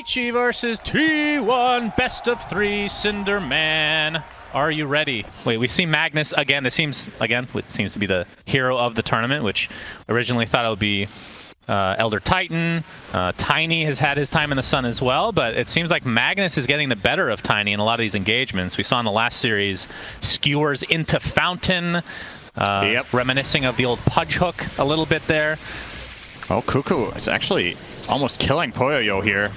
Vici versus T1, best of 3, Cinder Man. Are you ready? Wait, we see Magnus again. This seems to be the hero of the tournament, which originally thought it would be Elder Titan. Tiny has had his time in the sun as well, but it seems like Magnus is getting the better of Tiny in a lot of these engagements. We saw in the last series skewers into Fountain, reminiscing of the old Pajak a little bit there. Oh, Cuckoo is actually almost killing Poyoyo here.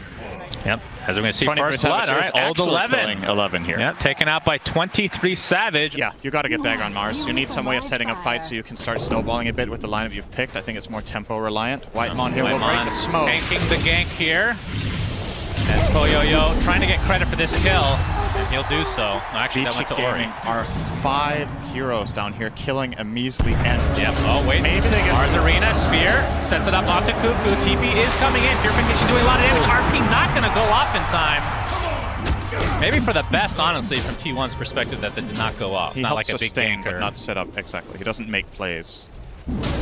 Yep, as we're going to see first blood. All right, old 11. 11 here. Yep, taken out by 23 Savage. Yeah, you got to get back on Mars. You need some way of setting up fights so you can start snowballing a bit with the lineup you've picked. I think it's more tempo reliant. Whitemon here will break the smoke. Tanking the gank here. As Poyoyo trying to get credit for this kill, and he'll do so. Actually, that went to Ori. Are 5 heroes down here killing a measly end. Yep. Oh, wait. Maybe they get Mars Arena, Spear, sets it up onto Cuckoo. TP is coming in. Purification doing a lot of damage. RP not going to go off in time. Maybe for the best, honestly, from T1's perspective, that they did not go off. He not helps like a big sustain, ganker. but not set up exactly. He doesn't make plays.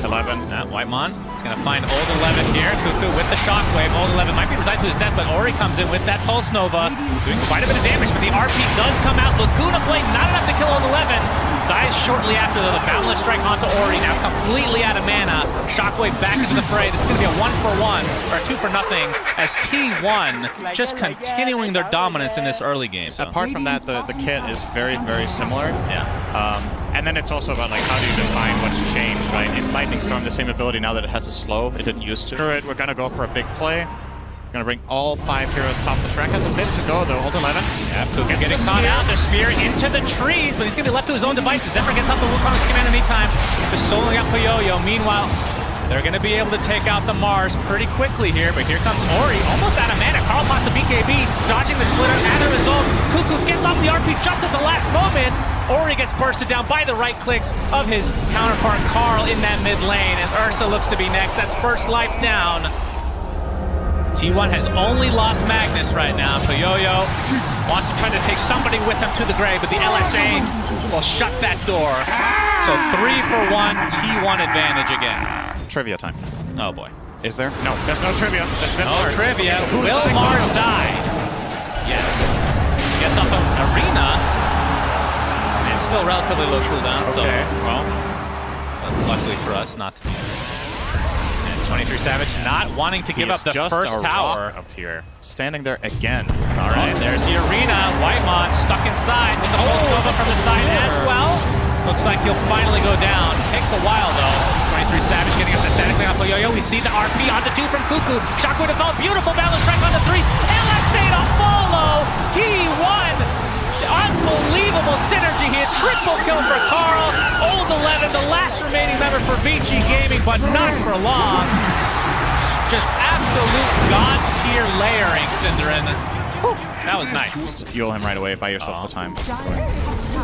11. Whitemon is going to find old 11 here. Cuckoo with the shockwave. Old 11 might be resigned to his death, but Ori comes in with that Pulse Nova, doing quite a bit of damage, but the RP does come out. Laguna Blade, not enough to kill old 11. Dies shortly after, though. The Boundless Strike onto Ori, now completely out of mana. Shockwave back into the fray. This is going to be a 1-for-1, or 2-for-0, as T1 just continuing their dominance in this early game. So. Apart from that, the kit is very, very similar. Yeah. And then it's also about, like, how do you define what's changed, right? Is Lightning Storm the same ability now that it has a slow? It didn't used to. Screw it, we're going to go for a big play. We're going to bring all 5 heroes top the Shrek. Has a bit to go, though. Old 11. Yeah, Cuckoo getting caught out. The Spear into the trees, but he's going to be left to his own devices. Zephyr gets out the Wukong's command in the meantime. Just soloing out Poyoyo. Meanwhile, they're going to be able to take out the Mars pretty quickly here, but here comes Ori, almost out of mana. Carl pops the BKB, dodging the splitter. As a result, Cuckoo gets off the RP just at the last moment. Ori gets bursted down by the right clicks of his counterpart Carl in that mid lane, and Ursa looks to be next. That's first life down. T1 has only lost Magnus right now. Poyoyo wants to try to take somebody with him to the grave, but the LSA will shut that door. So 3-for-1, T1 advantage again. Trivia time. Oh boy. Is there? No, there's no trivia. There's no trivia. Will Mars die? Yes. Gets off of Arena. And still relatively low cooldown, so, well, luckily for us, not to be. And 23 Savage not wanting to give up the first tower. Up here. Standing there again. All right, there's the Arena. Whitemon stuck inside with the Pulse Nova from the side as well. Looks like he'll finally go down. Takes a while, though. 23 Savage getting us aesthetically on Poyoyo. We see the RP onto 2 from Cuckoo. Shockwave develop. Beautiful balance strike onto 3. LSA to follow. T1. Unbelievable synergy here. Triple kill for Carl. Old 11, the last remaining member for ViciGaming, but not for long. Just absolute god-tier layering, Cinderin. That was nice. Just heal him right away. Buy yourself the time.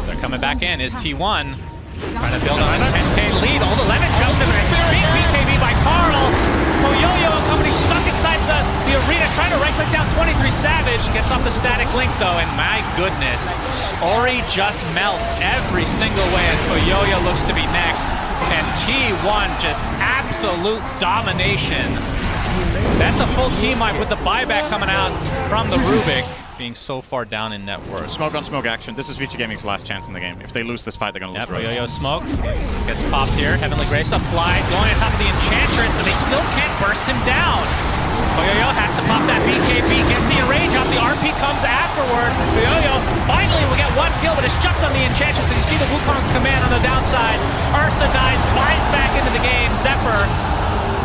They're coming back in. Is T1 trying to build on his 10k lead. Old 11 jumps in. Big BKB by Carl. Poyoyo and company stuck inside the arena, trying to right-click down 23 Savage. Gets off the static link, though, and my goodness. Ori just melts every single way as Poyoyo looks to be next. And T1 just absolute domination. That's a full team wipe with the buyback coming out from the Rubik, being so far down in net worth. Smoke on smoke action. This is ViciGaming's last chance in the game. If they lose this fight, they're going to lose. Poyoyo smoke gets popped here. Heavenly Grace applied, going on top of the Enchantress, but they still can't burst him down. Poyoyo has to pop that BKB, gets the enrage off. The RP comes afterwards. Poyoyo finally will get 1 kill, but it's just on the Enchantress. And you see the Wukong's command on the downside. Ursa dies, finds back into the game. Zephyr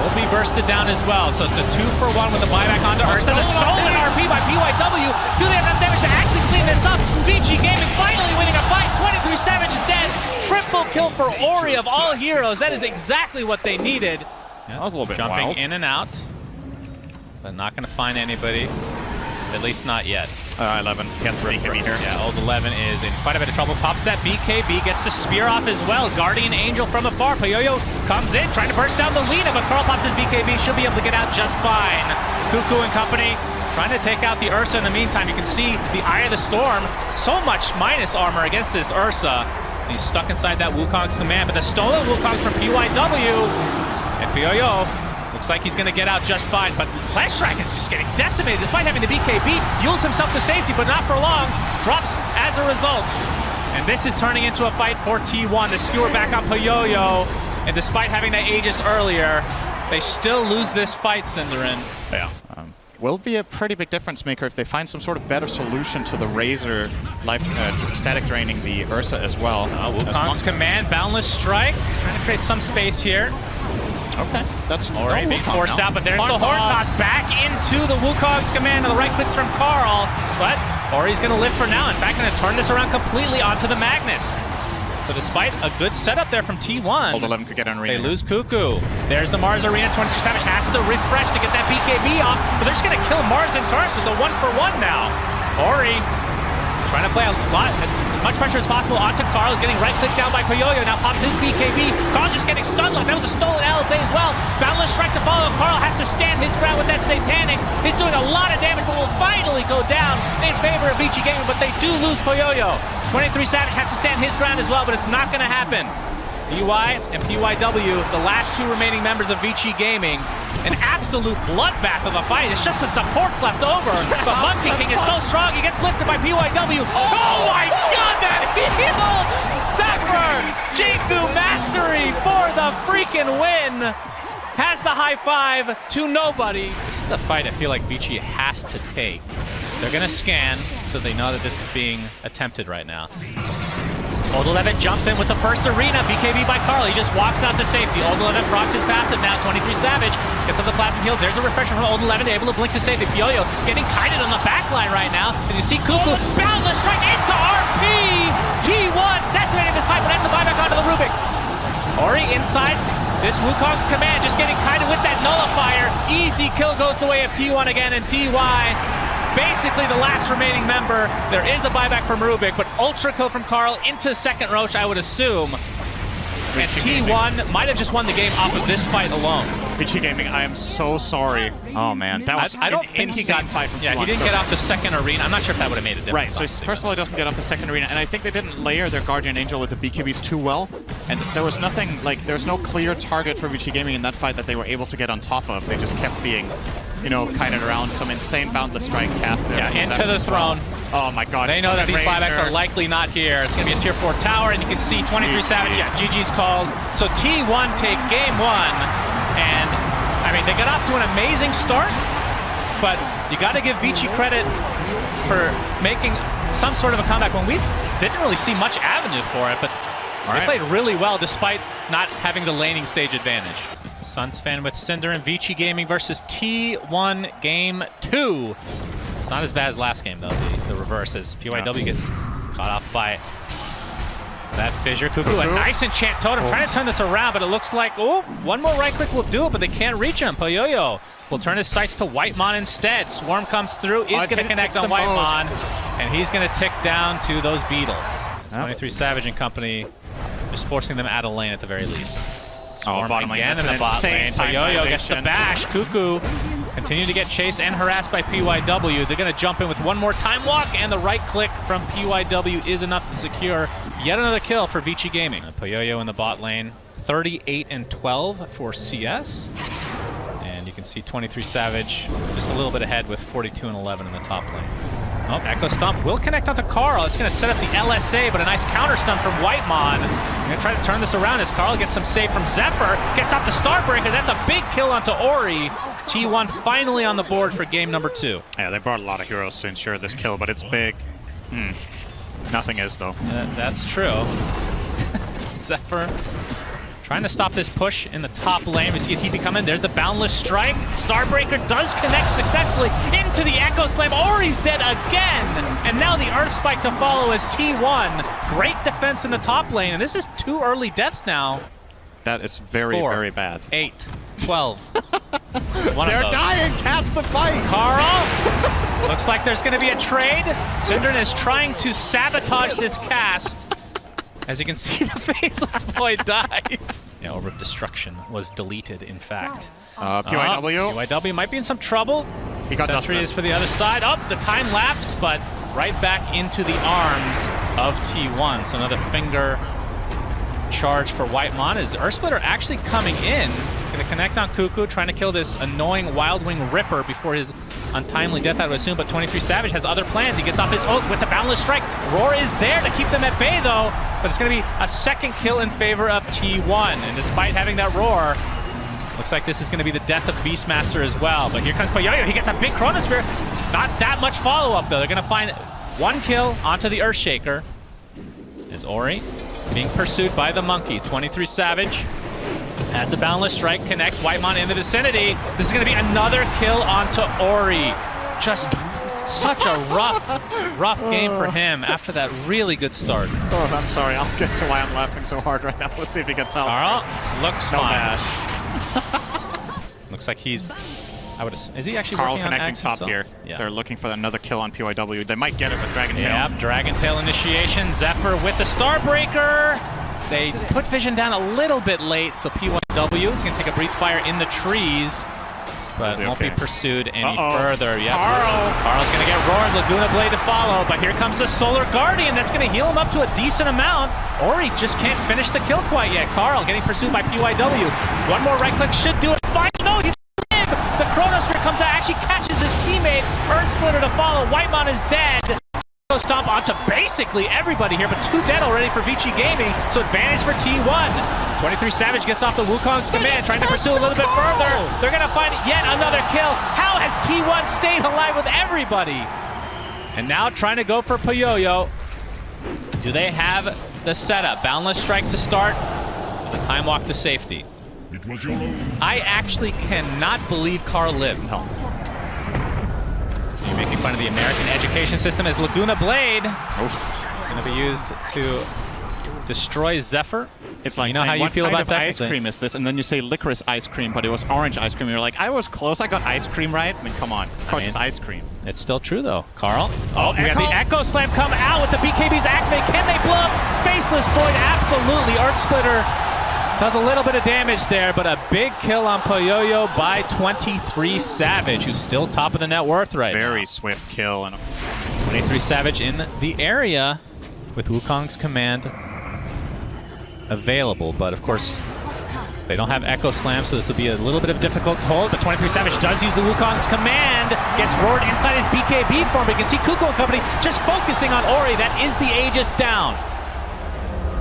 will be bursted down as well. So it's a 2-for-1 with the buyback onto Ursa. The stolen RP by PYW. Do they have enough damage to actually clean this up? ViciGaming finally winning a fight. 23 Savage is dead. Triple kill for Ori of all heroes. That is exactly what they needed. That was a little bit jumping wild. In and out, but not going to find anybody. At least not yet. 11. He has to BKB here. Yeah, old 11 is in quite a bit of trouble. Pops that BKB, gets the Spear off as well. Guardian Angel from afar. Poyoyo comes in, trying to burst down the Lina, but Carl pops his BKB. She'll be able to get out just fine. Cuckoo and company trying to take out the Ursa in the meantime. You can see the Eye of the Storm. So much minus armor against this Ursa. And he's stuck inside that Wukong's command, but the stolen Wukong's from PYW. And Poyoyo Looks like he's going to get out just fine, but Flashtrack is just getting decimated despite having the BKB. Yules himself to safety, but not for long. Drops as a result. And this is turning into a fight for T1. The skewer back on Poyoyo. And despite having that Aegis earlier, they still lose this fight, Cinderin. Yeah. Will be a pretty big difference maker if they find some sort of better solution to the Razor life static draining the Ursa as well. Wukong's command, Boundless Strike, trying to create some space here. Okay, that's already being forced out, but there's the Horn Toss back into the Wukong's command, and the right clicks from Carl, but Ori's going to live for now. In fact, going to turn this around completely onto the Magnus. So despite a good setup there from T1, Old 11 could get on Arena. They lose Cuckoo. There's the Mars Arena. 22 Savage has to refresh to get that BKB off, but they're just going to kill Mars in turn, so it's a 1-for-1 now. Ori trying to play as much pressure as possible onto Carl. He's getting right-clicked down by Poyoyo. Now pops his BKB. Carl just getting stun locked. That was a stolen LSA as well. Boundless Strike to follow. Carl has to stand his ground with that Satanic. He's doing a lot of damage, but will finally go down in favor of ViciGaming, but they do lose Poyoyo. 23 Savage has to stand his ground as well, but it's not going to happen. DY and PYW, the last two remaining members of ViciGaming, an absolute bloodbath of a fight. It's just the supports left over. But Monkey King is so strong, he gets lifted by PYW. Oh my god, that heal! Zephyr! Jiku Mastery for the freaking win! Has the high five to nobody. This is a fight I feel like Vici has to take. They're going to scan, so they know that this is being attempted right now. Old 11 jumps in with the first arena. BKB by Carl. He just walks out to safety. Old 11 procs his passive now. 23 Savage gets up the plasma heals. There's a refresher from Old 11, able to blink to safety. Poyoyo getting kited on the back line right now. And you see Cuckoo Boundless Strike into RP. T1 decimating this fight, but ends the buyback onto the Rubik. Ori inside this Wukong's command, just getting kited with that nullifier. Easy kill goes the way of T1 again, and DY basically the last remaining member. There is a buyback from Rubik, but ultra kill from Carl into second Roach, I would assume. And T1 might have just won the game off of this fight alone. ViciGaming, I am so sorry. Oh man, that was I don't think he got fight from T1. Yeah, he didn't get off the second arena. I'm not sure if that would have made a difference. Right, so first of all, he doesn't get off the second arena, and I think they didn't layer their Guardian Angel with the BKBs too well. And there was nothing, like, there was no clear target for ViciGaming in that fight that they were able to get on top of. They just kept being, you know, kited around some insane Boundless Strike cast there. Yeah, into the throne. Oh my god. They know that these buybacks are likely not here. It's going to be a tier 4 tower, and you can see 23 Savage. Yeah, GG's called. So T1 take game 1, and I mean, they got off to an amazing start, but you got to give Vici credit for making some sort of a comeback when we didn't really see much avenue for it, but they played really well despite not having the laning stage advantage. Suns fan with Cinder and ViciGaming versus T1 game 2. It's not as bad as last game though, the reverse is PYW gets caught off by that fissure. Cuckoo, a nice enchant totem, trying to turn this around, but it looks like, oh, one more right click will do it, but they can't reach him. Poyoyo will turn his sights to Whitemon instead. Swarm comes through, is going to connect on Whitemon, and he's going to tick down to those beetles. 23 Savage and company, just forcing them out of lane at the very least. Swarm again in the bot lane. Poyoyo gets the bash. Cuckoo continue to get chased and harassed by PYW. They're going to jump in with one more time walk, and the right click from PYW is enough to secure yet another kill for ViciGaming. Poyoyo in the bot lane, 38-12 for CS. And you can see 23 Savage just a little bit ahead with 42-11 in the top lane. Oh, Echo Stomp will connect onto Carl. It's going to set up the LSA, but a nice counter stun from Whitemon. Going to try to turn this around as Carl gets some save from Zephyr. Gets off the Starbreaker. That's a big kill onto Ori. T1 finally on the board for game number 2. Yeah, they brought a lot of heroes to ensure this kill, but it's big. Nothing is, though. That's true. Zephyr trying to stop this push in the top lane. We see a TP come in. There's the Boundless Strike. Starbreaker does connect successfully into the Echo Slam. Ori's dead again. And now the Earth Spike to follow as T1. Great defense in the top lane. And this is 2 early deaths now. That is very, 4, very bad. 8, 12. They're dying. Cast the fight. Carl. Looks like there's going to be a trade. Synderen is trying to sabotage this cast. As you can see, the Faceless Boy dies. Yeah, Orb of Destruction was deleted, in fact. PYW. PYW might be in some trouble. He got Sentry dusted. is for the other side. Oh, the time lapse, but right back into the arms of T1. So another finger charge for Whitemon as Earthsplitter actually coming in. He's going to connect on Cuckoo, trying to kill this annoying Wild Wing Ripper before his untimely death, I would assume, but 23 Savage has other plans. He gets off his ult with the Boundless Strike. Roar is there to keep them at bay, though, but it's going to be a second kill in favor of T1, and despite having that Roar, looks like this is going to be the death of Beastmaster as well. But here comes Poyoyo. He gets a big Chronosphere. Not that much follow-up, though. They're going to find one kill onto the Earthshaker. As Ori being pursued by the Monkey. 23 Savage as the Boundless Strike connects Whitemon in the vicinity. This is going to be another kill onto Ori. Just such a rough game for him after that really good start. Oh, I'm sorry. I'll get to why I'm laughing so hard right now. Let's see if he gets help. Carl looks No fine. mash. Looks like he's... is he actually Carl working on connecting Axe top himself? here. Yeah. They're looking for another kill on PYW. They might get it with Dragon Tail. Yep, Dragon Tail initiation. Zephyr with the Starbreaker. They put Vision down a little bit late, so PYW is going to take a brief fire in the trees, but won't be pursued any further. Yep. Carl's going to get roared. Laguna Blade to follow, but here comes the Solar Guardian. That's going to heal him up to a decent amount. Ori just can't finish the kill quite yet. Carl getting pursued by PYW. One more right click should do it. Fine. No, he's the Chronosphere comes out, actually catches his teammate. Earthsplitter to follow. Whitemon is dead. Stomp onto basically everybody here, but 2 dead already for ViciGaming, so advantage for T1. 23 Savage gets off the Wukong's command, trying to pursue a little bit further. They're going to find yet another kill. How has T1 stayed alive with everybody? And now trying to go for Poyoyo. Do they have the setup? Boundless Strike to start, the time walk to safety. It was your own. I actually cannot believe Carl lived. You're making fun of the American education system as Laguna Blade going to be used to destroy Zephyr. It's like, you know how you feel about that? Ice cream is this? And then you say licorice ice cream, but it was orange ice cream. You're like, I was close. I got ice cream right. I mean, come on. Of course, it's ice cream. It's still true, though. Carl. Oh, we got the Echo Slam come out with the BKB's activate. Can they blow up? Faceless Void, absolutely. Earthsplitter does a little bit of damage there, but a big kill on Poyoyo by 23 Savage, who's still top of the net worth right now. Very swift kill. And 23 Savage in the area with Wukong's command available, but of course they don't have Echo Slam, so this will be a little bit of difficult hold, but 23 Savage does use the Wukong's command, gets roared inside his BKB form, but you can see Cuckoo and company just focusing on Ori. That is the Aegis down.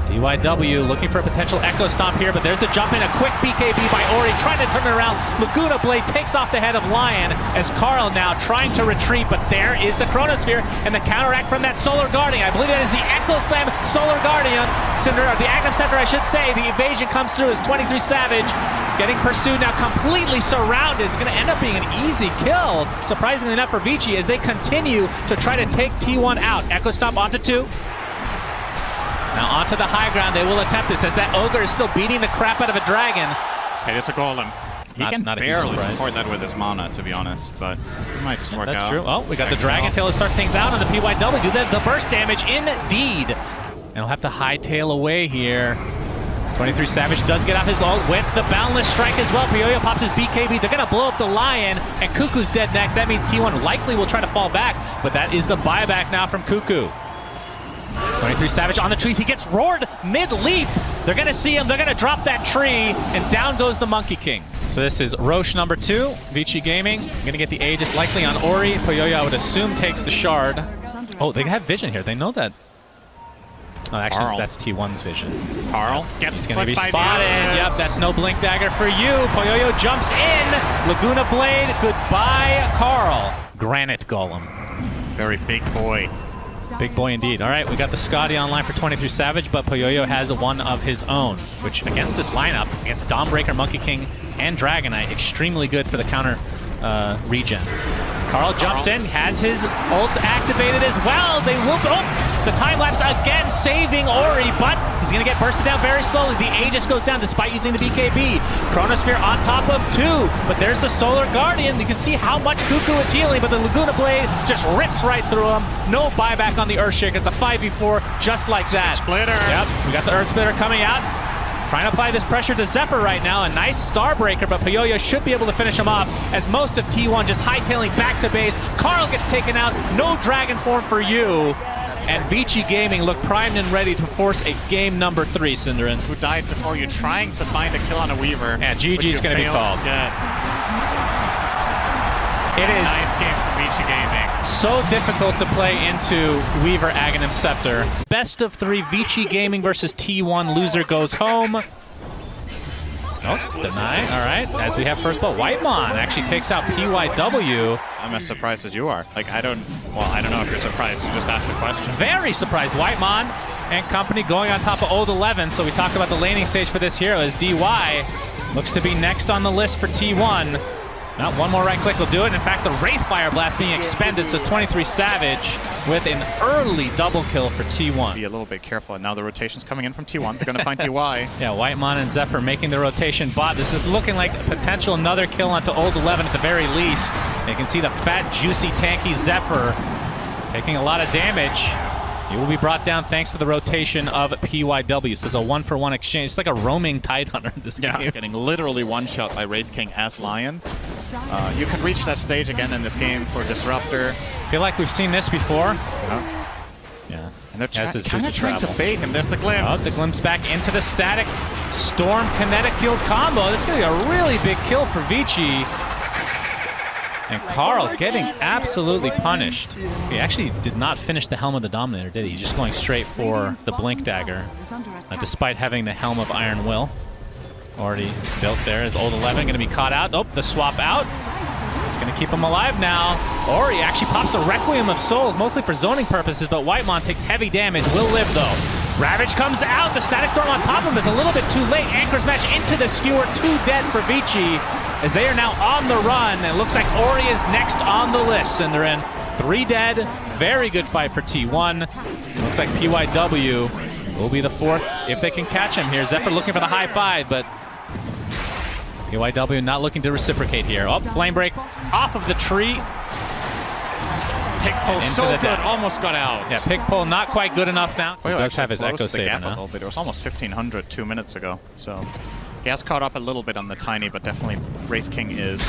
DYW looking for a potential Echo Stomp here, but there's the jump in, a quick BKB by Ori, trying to turn it around. Laguna Blade takes off the head of Lion as Carl now trying to retreat, but there is the Chronosphere and the counteract from that Solar Guardian. I believe that is the Echo Slam Solar Guardian. The Aghanim Scepter, I should say. The evasion comes through as 23 Savage getting pursued, now completely surrounded. It's going to end up being an easy kill, surprisingly enough for Vici, as they continue to try to take T1 out. Echo Stomp onto 2. Now onto the high ground, they will attempt this as that Ogre is still beating the crap out of a dragon. Hey, there's a golem. He can barely support that with his mana, to be honest, but it might just work out. That's true. Oh, we got the Dragon Tail to start things out on the PYW. Do the burst damage indeed. And he'll have to hightail away here. 23 Savage does get off his ult with the Boundless Strike as well. Poyoyo pops his BKB. They're going to blow up the Lion, and Cuckoo's dead next. That means T1 likely will try to fall back, but that is the buyback now from Cuckoo. 23 Savage on the trees. He gets roared mid-leap. They're going to see him. They're going to drop that tree, and down goes the Monkey King. So this is Roche number 2. ViciGaming going to get the Aegis likely on Ori. Poyoyo, I would assume, takes the shard. Oh, they have vision here. They know that. Oh, actually, Carl. That's T1's vision. Carl gets going to be spotted. Yep, that's no blink dagger for you. Poyoyo jumps in. Laguna Blade. Goodbye, Carl. Granite Golem. Very big boy. Big boy indeed. All right, we got the Scotty online for 23 Savage, but Poyoyo has one of his own, which against this lineup, against Dawnbreaker, Monkey King, and Dragonite, extremely good for the counter regen. Carl jumps in, has his ult activated as well. They will go. The time lapse again, saving Ori, but he's going to get bursted down very slowly. The Aegis goes down despite using the BKB. Chronosphere on top of 2, but there's the Solar Guardian. You can see how much Cuckoo is healing, but the Laguna Blade just rips right through him. No buyback on the Earthshaker. It's a 5v4 just like that. Splitter. Yep, we got the Earthsplitter coming out. Trying to apply this pressure to Zephyr right now. A nice Starbreaker, but Poyoyo should be able to finish him off as most of T1 just hightailing back to base. Carl gets taken out. No Dragon form for you. and ViciGaming look primed and ready to force a game number 3, Cinderin. Who died before you, trying to find a kill on a Weaver. Yeah, GG's going to be called. Yeah. It is nice game for ViciGaming. so difficult to play into Weaver Aghanim Scepter. Best of 3, ViciGaming versus T1. Loser goes home. Oh, deny. All right. As we have first blood, Whitemon actually takes out PYW. I'm as surprised as you are. Like, I don't know if you're surprised. You just asked the question. Very surprised. Whitemon and company going on top of Old 11. So we talked about the laning stage for this hero as DY looks to be next on the list for T1. Not one more right click will do it. In fact, the Wraith Fire Blast being expended, so 23 Savage with an early double kill for T1. Be a little bit careful. And now the rotation's coming in from T1. They're going to find DY. Yeah, Whitemon and Zephyr making the rotation bot. This is looking like a potential another kill onto Old 11 at the very least. You can see the fat, juicy, tanky Zephyr taking a lot of damage. He will be brought down thanks to the rotation of PYW. So it's a 1-for-1 exchange. It's like a roaming Tidehunter in this game. Getting literally one-shot by Wraith King as Lion. You can reach that stage again in this game for Disruptor. I feel like we've seen this before. Yeah. And they're kind of trying to bait him. There's the glimpse. Oh, the glimpse back into the static Storm Kinetic Field combo. This is going to be a really big kill for Vici. And Carl getting absolutely punished. He actually did not finish the Helm of the Dominator, did he? He's just going straight for the Blink Dagger, despite having the Helm of Iron Will already built there. Is Old 11 going to be caught out? Oh, the swap out. It's going to keep him alive now. Or he actually pops a Requiem of Souls, mostly for zoning purposes, but Whitemon takes heavy damage, will live though. Ravage comes out, the Static Storm on top of him is a little bit too late. Anchor Smash into the Skewer, 2 dead for Vici, as they are now on the run. And it looks like Ori is next on the list, and they're in 3 dead. Very good fight for T1. Looks like PYW will be the 4th if they can catch him here. Zephyr looking for the high 5, but PYW not looking to reciprocate here. Oh, Flame Break off of the tree. Pick pull so good, almost got out. Yeah, pick pull not quite good enough now. He does have his Echo Saber now. A little bit. It was almost 1500 2 minutes ago, so he has caught up a little bit on the Tiny, but definitely Wraith King is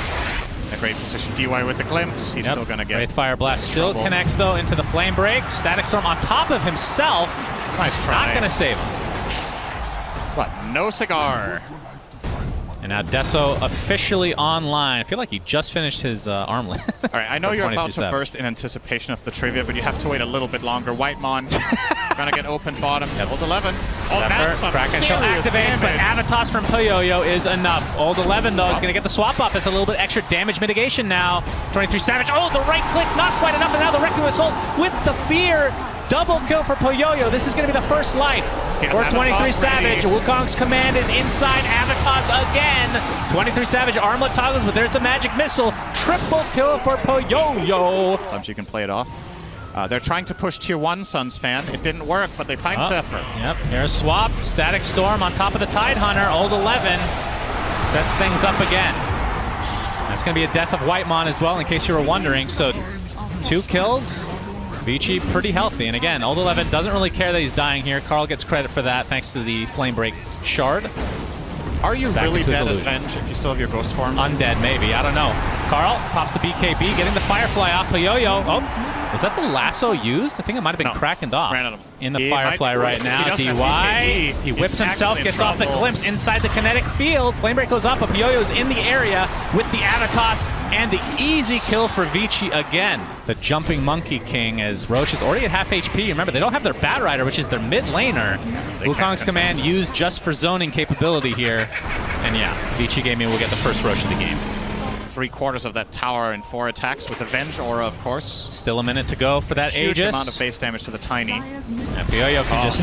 in a great position. DY with the glimpse, he's still gonna get Wraith Fire Blast still connects though into the Flame Break. Static Storm on top of himself. Nice try. Not gonna save him. What? No cigar. And now Deso officially online. I feel like he just finished his armlet. All right, I know you're about to burst in anticipation of the trivia, but you have to wait a little bit longer. Whitemon gonna get open bottom. Old 11. Oh, that's some Kraken Shell activates, but Avatos from Poyoyo is enough. Old 11 though is gonna get the swap off. It's a little bit extra damage mitigation now. 23 Savage. Oh, the right click, not quite enough, and now the Requiem Assault with the fear. Double kill for Poyoyo. This is going to be the first life for 23 Savage. Wukong's command is inside Avatos again. 23 Savage armlet toggles, but there's the magic missile. Triple kill for Poyoyo. Sometimes you can play it off. They're trying to push tier 1, Suns fan. It didn't work, but they find Zephyr. Yep, here's Swap. Static Storm on top of the Tidehunter. Old 11 sets things up again. That's going to be a death of Whitemon as well, in case you were wondering. So 2 kills. Vici pretty healthy, and again, Old 11 doesn't really care that he's dying here. Carl gets credit for that thanks to the Flame Break shard. Are you really dead as Venge if you still have your Ghost form? Undead, maybe. I don't know. Carl pops the BKB, getting the Firefly off Poyoyo. Oh, was that the lasso used? I think it might have been crackened off. Ran at him. In the Firefly right now. DY. He whips himself, gets off the glimpse inside the kinetic field. Flamebreak goes up, but Poyoyo's in the area with the Avatos and the easy kill for Vici again. The Jumping Monkey King as Roche is already at half HP. Remember, they don't have their Bat Rider, which is their mid laner. Wukong's command used just for zoning capability here. And yeah, ViciGaming will get the first Roche of the game. 3/4 of that tower in 4 attacks with Avenge Aura, of course. Still a minute to go for that Huge Aegis. amount of base damage to the Tiny. And Poyoyo can just...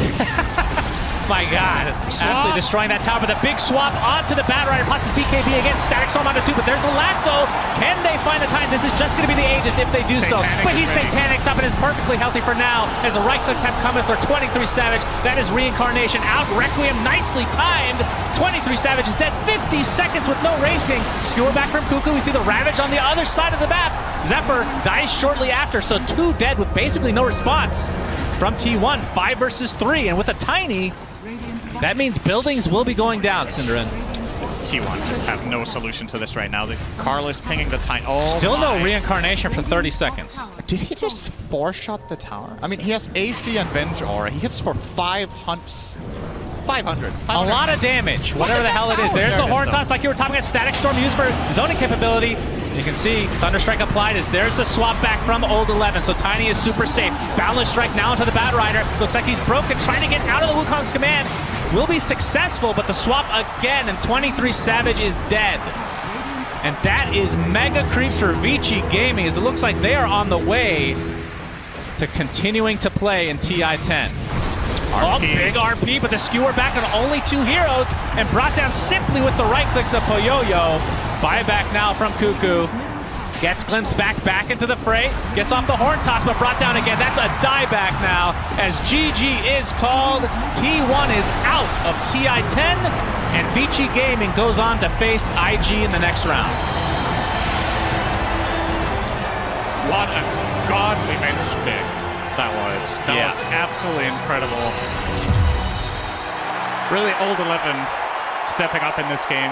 My God, absolutely destroying that tower, but a big swap onto the Bat Rider, plus his BKB against Static Storm onto 2, but there's the lasso. Can they find the time? This is just going to be the Aegis if they do so. But he's Satanic up and is perfectly healthy for now, as the right clicks have come in for 23 Savage. That is Reincarnation out. Requiem nicely timed. 23 Savage is dead. 50 seconds with no racing. Skewer back from Cuckoo. We see the Ravage on the other side of the map. Zephyr dies shortly after, so 2 dead with basically no response from T1. 5 versus 3, and with a Tiny, that means buildings will be going down, Cinderin. T1 just have no solution to this right now. The Carl is pinging the time. Oh, Still no my. reincarnation for 30 seconds. Did he just 4-shot the tower? I mean, he has AC and Venge Aura. He hits for 500. A lot of damage, whatever the hell it is. There's the Horn Toss, like you were talking about, Static Storm used for zoning capability. You can see Thunderstrike applied as there's the swap back from Old 11, so Tiny is super safe. Boundless Strike now into the Bat Rider. Looks like he's broken, trying to get out of the Wukong's command. Will be successful, but the swap again, and 23 Savage is dead. And that is mega creeps for ViciGaming, as it looks like they are on the way to continuing to play in TI-10. Oh, big RP, but the skewer back on only 2 heroes, and brought down simply with the right clicks of Poyoyo. Buyback now from Cuckoo. Gets glimpsed back into the fray. Gets off the Horn Toss, but brought down again. That's a dieback now, as GG is called. T1 is out of TI-10, and ViciGaming goes on to face IG in the next round. What a godly managed pick that was. That was absolutely incredible. Really, Old 11 stepping up in this game.